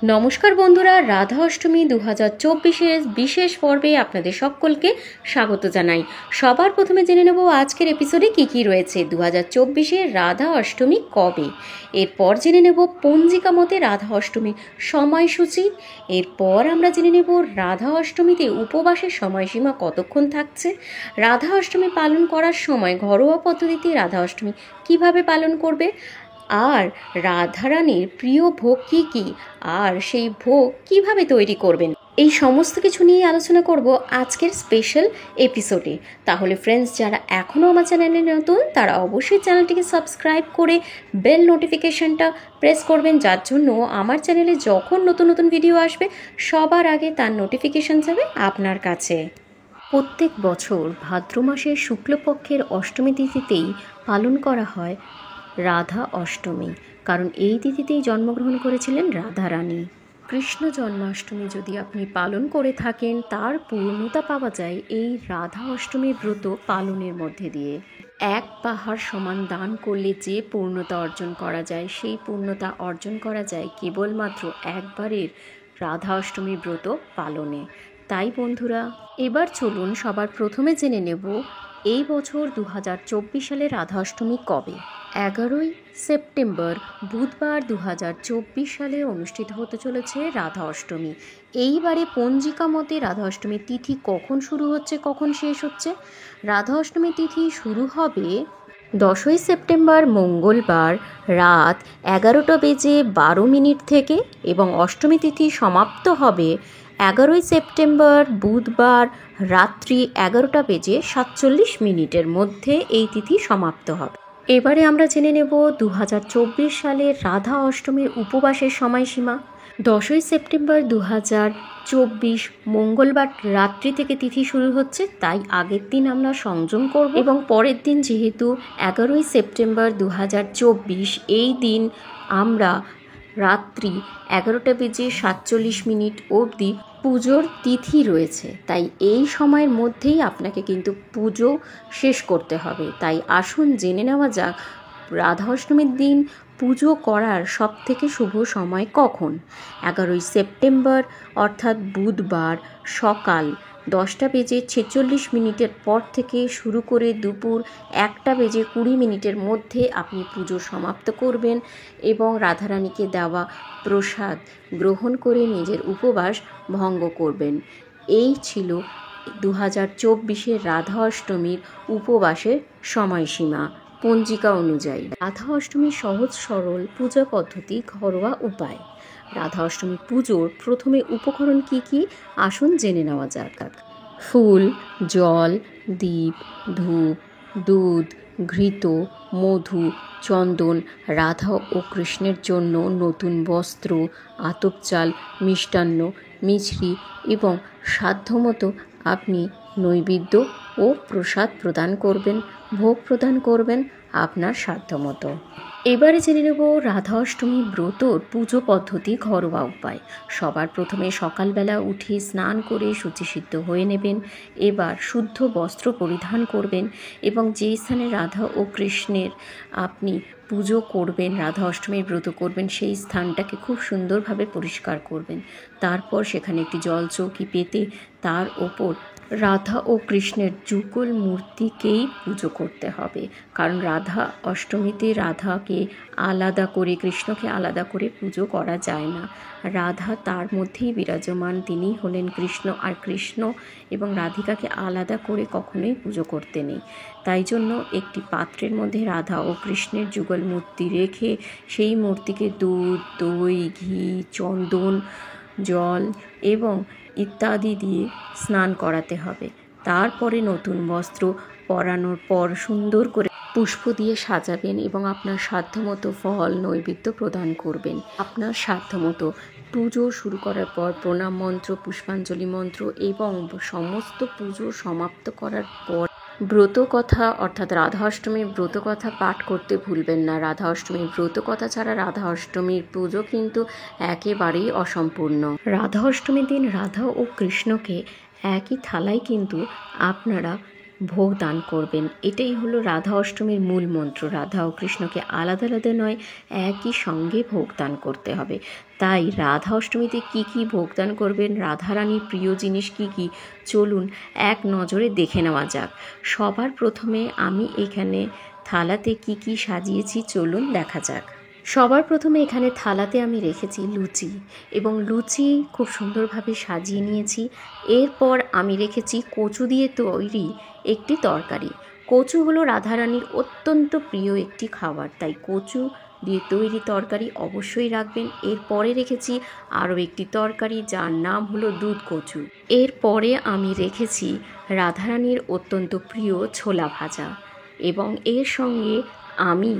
নমস্কার বন্ধুরা, রাধা অষ্টমী 2024-এর বিশেষ পর্বে আপনাদের সকলকে স্বাগত জানাই। সবার প্রথমে জেনে নেব আজকের এপিসোডে কি কি রয়েছে। 2024-এর রাধা অষ্টমী কবে, এরপর জেনে নেব পঞ্জিকা মতে রাধা অষ্টমীর সময়সূচি, এরপর আমরা জেনে নেব রাধা অষ্টমীতে উপবাসের সময়সীমা কতক্ষণ থাকছে, রাধা অষ্টমী পালন করার সময় ঘরোয়া পদ্ধতিতে রাধা অষ্টমী কীভাবে পালন করবে, আর রাধারানীর প্রিয় ভোগ কী কী, আর সেই ভোগ কিভাবে তৈরি করবেন, এই সমস্ত কিছু নিয়ে আলোচনা করব আজকের স্পেশাল এপিসোডে। তাহলে ফ্রেন্ডস, যারা এখনও আমার চ্যানেলে নতুন তারা অবশ্যই চ্যানেলটিকে সাবস্ক্রাইব করে বেল নোটিফিকেশনটা প্রেস করবেন, যার জন্য আমার চ্যানেলে যখন নতুন নতুন ভিডিও আসবে সবার আগে তার নোটিফিকেশন যাবে আপনার কাছে। প্রত্যেক বছর ভাদ্র মাসের শুক্লপক্ষের অষ্টমী তিথিতেই পালন করা হয় রাধা অষ্টমী, কারণ এই তিথিতেই জন্মগ্রহণ করেছিলেন রাধারানী। কৃষ্ণ জন্মাষ্টমী যদি আপনি পালন করে থাকেন তার পূর্ণতা পাওয়া যায় এই রাধা অষ্টমীর ব্রত পালনের মধ্যে দিয়ে। এক পাহাড় সমান দান করলে যে পূর্ণতা অর্জন করা যায়, সেই পূর্ণতা অর্জন করা যায় কেবলমাত্র একবারের রাধা অষ্টমীর ব্রত পালনে। তাই বন্ধুরা, এবার চলুন সবার প্রথমে জেনে নেব এই বছর 2024 সালে রাধা অষ্টমী কবে। 11ই সেপ্টেম্বর বুধবার 2024 সালে অনুষ্ঠিত হতে চলেছে রাধা অষ্টমী। এইবারে পঞ্জিকা মতে রাধা অষ্টমীর তিথি কখন শুরু হচ্ছে কখন শেষ হচ্ছে। রাধা অষ্টমীর তিথি শুরু হবে 10ই সেপ্টেম্বর মঙ্গলবার রাত 11:12 থেকে এবং অষ্টমী তিথি সমাপ্ত হবে 11ই সেপ্টেম্বর বুধবার রাত্রি 11:47 মধ্যে এই তিথি সমাপ্ত হবে। এবারে আমরা জেনে নেব 2024 সালের রাধা অষ্টমীর উপবাসের সময়সীমা। 10ই সেপ্টেম্বর 2024 মঙ্গলবার রাত্রি থেকে তিথি শুরু হচ্ছে, তাই আগের দিন আমরা সংযম করব এবং পরের দিন যেহেতু 11ই সেপ্টেম্বর 2024 এই দিন আমরা রাত্রি 11:47 অবধি পুজোর তিথি রয়েছে, তাই এই সময়ের মধ্যেই আপনাকে কিন্তু পুজো শেষ করতে হবে। তাই আসুন জেনে নেওয়া যাক রাধা অষ্টমীর দিন পুজো করার সবথেকে শুভ সময় কখন। 11ই সেপ্টেম্বর অর্থাৎ বুধবার সকাল 10:46 পর থেকে শুরু করে দুপুর 1:20 মধ্যে আপনি পুজো সমাপ্ত করবেন এবং রাধারানীকে দেওয়া প্রসাদ গ্রহণ করে নিজের উপবাস ভঙ্গ করবেন। এই ছিল 2024 রাধা অষ্টমীর উপবাসের সময়সীমা পঞ্জিকা অনুযায়ী। রাধা অষ্টমীর সহজ সরল পূজা পদ্ধতি, ঘরোয়া উপায়। রাধা অষ্টমী পুজোর প্রথমে উপকরণ কি কি আসুন জেনে নেওয়া যাক। ফুল, জল, দীপ, ধূপ, দুধ, ঘৃত, মধু, চন্দন, রাধা ও কৃষ্ণের জন্য নতুন বস্ত্র, আতপ চাল, মিষ্টান্ন, মিছরি এবং সাধ্যমতো আপনি নৈবেদ্য ও প্রসাদ প্রদান করবেন, ভোগ প্রদান করবেন আপনার সাধ্যমতো। এবারে জেনে নেব রাধা অষ্টমী ব্রতর পুজো পদ্ধতি, ঘরোয়া উপায়। সবার প্রথমে সকালবেলা উঠে স্নান করে শুচিসিদ্ধ হয়ে নেবেন। এবার শুদ্ধ বস্ত্র পরিধান করবেন এবং যেই স্থানে রাধা ও কৃষ্ণের আপনি পুজো করবেন, রাধা অষ্টমীর ব্রত করবেন, সেই স্থানটাকে খুব সুন্দরভাবে পরিষ্কার করবেন। তারপর সেখানে একটি জল চৌকি পেতে তার ওপর রাধা ও কৃষ্ণের যুগল মূর্তিকেই পুজো করতে হবে, কারণ রাধা অষ্টমীতে রাধাকে আলাদা করে, কৃষ্ণকে আলাদা করে পুজো করা যায় না। রাধা তার মধ্যেই বিরাজমান, তিনি হলেন কৃষ্ণ, আর কৃষ্ণ এবং রাধিকাকে আলাদা করে কখনোই পুজো করতে নেই। তাই জন্য একটি পাত্রের মধ্যে রাধা ও কৃষ্ণের যুগল মূর্তি রেখে সেই মূর্তিকে দুধ, দই, ঘি, চন্দন, জল এবং ইত্যাদি দিয়ে স্নান করাতে হবে। তারপরে নতুন বস্ত্র পরানোর পর সুন্দর করে পুষ্প দিয়ে সাজাবেন এবং আপনার সাধ্যমতো ফল নৈবেদ্য প্রদান করবেন। আপনার সাধ্যমতো পুজো শুরু করার পর প্রণাম মন্ত্র, পুষ্পাঞ্জলি মন্ত্র এবং সমস্ত পুজো সমাপ্ত করার পর ব্রতকথা অর্থাৎ রাধা অষ্টমীর ব্রতকথা পাঠ করতে ভুলবেন না। রাধা অষ্টমীর ব্রতকথা ছাড়া রাধা অষ্টমীর পুজো কিন্তু একেবারেই অসম্পূর্ণ। রাধা অষ্টমীর দিন রাধা ও কৃষ্ণকে একই থালায় কিন্তু আপনারা ভোগ দান করবেন। এটাই হলো রাধা অষ্টমীর মূল মন্ত্র। রাধা ও কৃষ্ণকে আলাদা আলাদা নয়, একই সঙ্গে ভোগ দান করতে হবে। তাই রাধা অষ্টমীতে কী কী ভোগ দান করবেন, রাধারানীর প্রিয় জিনিস কী কী, চলুন এক নজরে দেখে নেওয়া যাক। সবার প্রথমে আমি এখানে থালাতে কী কী সাজিয়েছি চলুন দেখা যাক। সবার প্রথমে এখানে থালাতে আমি রেখেছি লুচি, এবং লুচি খুব সুন্দরভাবে সাজিয়ে নিয়েছি। এরপর আমি রেখেছি কচু দিয়ে তৈরি একটি তরকারি। কচু হলো রাধারানীর অত্যন্ত প্রিয় একটি খাবার, তাই কচু দিয়ে তৈরি তরকারি অবশ্যই রাখবেন। এরপরে রেখেছি আরও একটি তরকারি, যার নাম হলো দুধ কচু। এরপরে আমি রেখেছি রাধারানীর অত্যন্ত প্রিয় ছোলা ভাজা, এবং এর সঙ্গে আমি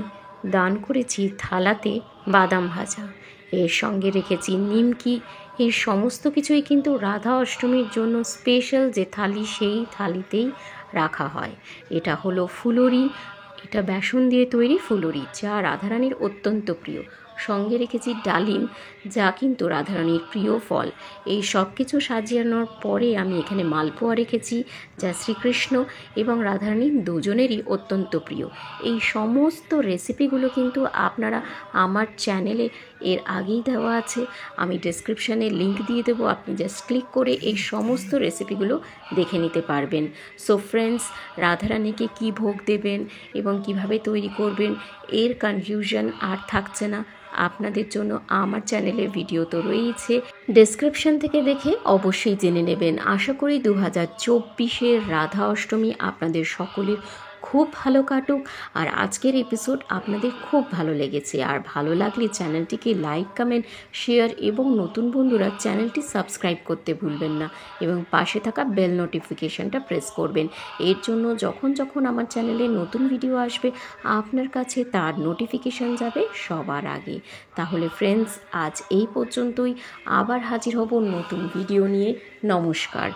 দান করেছি থালাতে বাদাম ভাজা। এর সঙ্গে রেখেছি নিমকি। এই সমস্ত কিছুই কিন্তু রাধা অষ্টমীর জন্য স্পেশাল যে থালি, সেই থালিতেই রাখা হয়। এটা হলো ফুলুরি, এটা বেসন দিয়ে তৈরি ফুলুরি, যা রাধারানীর অত্যন্ত প্রিয়। সঙ্গে রেখেছি ডালিম, যা কিন্তু রাধারানীর প্রিয় ফল। এই সব কিছু সাজিয়ানোর পরে আমি এখানে মালপোয়া রেখেছি, যা শ্রীকৃষ্ণ এবং রাধারানী দুজনেরই অত্যন্ত প্রিয়। এই সমস্ত রেসিপিগুলো কিন্তু আপনারা আমার চ্যানেলে এর আগেই দেওয়া আছে, আমি ডেসক্রিপশানে লিংক দিয়ে দেবো, আপনি জাস্ট ক্লিক করে এই সমস্ত রেসিপিগুলো দেখে নিতে পারবেন। সো ফ্রেন্ডস, রাধারানীকে কী ভোগ দেবেন এবং কিভাবে তৈরি করবেন, এর কনফিউশন আর থাকছে না। আপনাদের জন্য আমার চ্যানেলে ভিডিও তো রয়েছে, ডেসক্রিপশন থেকে দেখে অবশ্যই জেনে নেবেন। আশা করি 2024-এর রাধা অষ্টমী আপনাদের সকলের খুব ভালো কাটুক, আর আজকের এপিসোড আপনাদের খুব ভালো লেগেছে। আর ভালো লাগলে চ্যানেলটিকে লাইক, কমেন্ট, শেয়ার এবং নতুন বন্ধুরা চ্যানেলটি সাবস্ক্রাইব করতে ভুলবেন না, এবং পাশে থাকা বেল নোটিফিকেশনটা প্রেস করবেন। এর জন্য যখন যখন আমার চ্যানেলে নতুন ভিডিও আসবে আপনার কাছে তার নোটিফিকেশন যাবে সবার আগে। তাহলে ফ্রেন্ডস, আজ এই পর্যন্তই। আবার হাজির হব নতুন ভিডিও নিয়ে। নমস্কার।